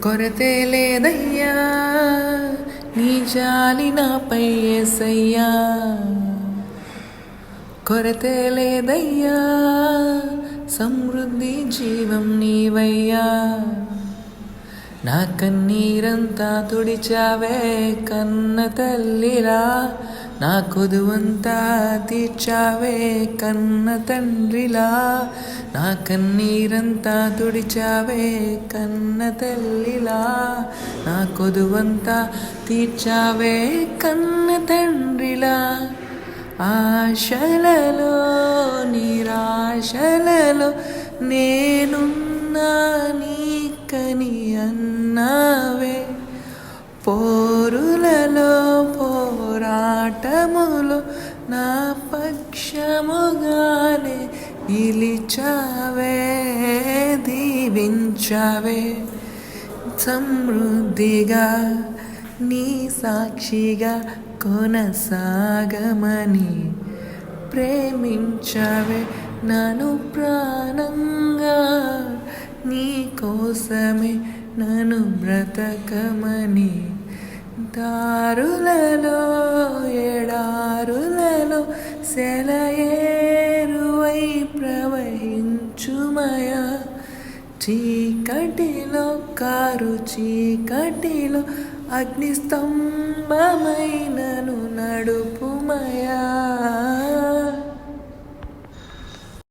కొరతే లేదయ్యా నీ జాలి నాపై యేసయ్యా, కొరతే లేదయ్యా సమృద్ధి జీవం నీవయ్యా. నా కన్నీరంతా తుడిచావే కన్న తల్లిలా, నా కొదువంతా తీర్చావే కన్న తండ్రిలా. నా కన్నీరంతా తుడిచావే కన్న తల్లిలా, నా కొదువంతా తీర్చావే కన్న తండ్రిలా. ఆశలలో నిరాశలలో నేనున్నా నీకని అన్నావే, పోరులలో పోరాటములో నా పక్షముగానే నిలిచావే, దీవించావే సమృద్ధిగా నీ సాక్షిగా కొనసాగమని ప్రేమించావే నన్ను ప్రాణంగా, నీ కోసమే నన్ను బ్రతకమని. దారులలో ఎడారులలో సెలయేరువై ప్రవహించుమయా, చీకటిలో కారు చీకటిలో అగ్నిస్తంభమైనను నడుపుమయా.